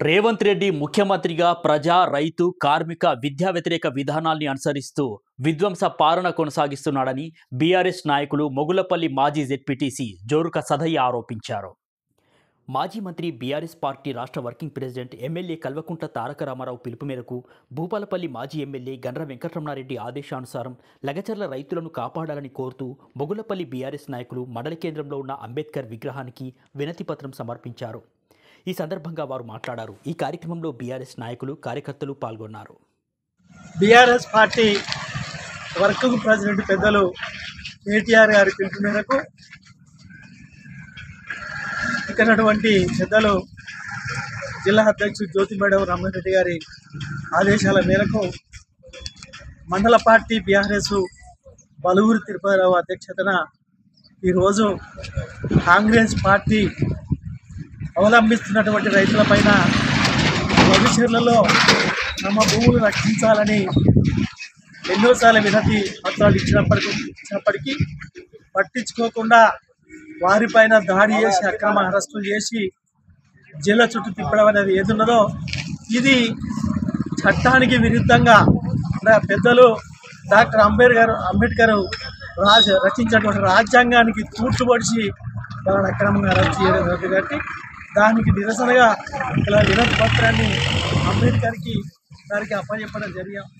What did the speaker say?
రేవంత్ రెడ్డి ముఖ్యమంత్రిగా ప్రజా, రైతు, కార్మిక, విద్యా వ్యతిరేక విధానాల్ని అనుసరిస్తూ విధ్వంస పాలన కొనసాగిస్తున్నాడని బీఆర్ఎస్ నాయకులు మొగులపల్లి మాజీ జెడ్పీటీసీ జోరుక సదయ్య ఆరోపించారు. మాజీ మంత్రి బీఆర్ఎస్ పార్టీ రాష్ట్ర working president MLA Kalvakuntla Taraka Ramarao పిలుపు మేరకు భూపాలపల్లి మాజీ ఎమ్మెల్యే గండ్ర వెంకటరమణారెడ్డి ఆదేశానుసారం లగచర్ల రైతులను కాపాడాలని కోరుతూ మొగులపల్లి బీఆర్ఎస్ నాయకులు మండల కేంద్రంలో ఉన్న అంబేద్కర్ విగ్రహానికి వినతిపత్రం సమర్పించారు. ఈ సందర్భంగా వారు మాట్లాడారు. ఈ కార్యక్రమంలో బీఆర్ఎస్ నాయకులు, కార్యకర్తలు పాల్గొన్నారు. బీఆర్ఎస్ పార్టీ వర్కింగ్ ప్రెసిడెంట్ పెద్దలు కేటీఆర్ గారి పిలుపు మేరకు ఇక్కడటువంటి పెద్దలు జిల్లా అధ్యక్షుడు జ్యోతిమేడం రమణారెడ్డి గారి ఆదేశాల మేరకు మండల పార్టీ బీఆర్ఎస్ బలుగురు తిరుపతిరావు అధ్యక్షతన ఈరోజు కాంగ్రెస్ పార్టీ అవలంబిస్తున్నటువంటి రైతులపైన భవిష్యత్తులో తమ భూములు రక్షించాలని ఎన్నోసార్లు వినతి పత్రాలు ఇచ్చినప్పటికీ పట్టించుకోకుండా వారిపైన దాడి చేసి అక్రమ అరెస్టులు చేసి జైళ్ళ చుట్టూ తిప్పడం అనేది ఏదున్నదో ఇది చట్టానికి విరుద్ధంగా పెద్దలు డాక్టర్ అంబేద్కర్ రచించినటువంటి రాజ్యాంగానికి తూర్చుపడిచి వాళ్ళని అక్రమంగా అరెస్ట్ చేయడం కాబట్టి దానికి నిరసనగా ఇలా వినతి పత్రాన్ని అంబేద్కర్కి దానికి అప్పచెప్పడం జరిగింది.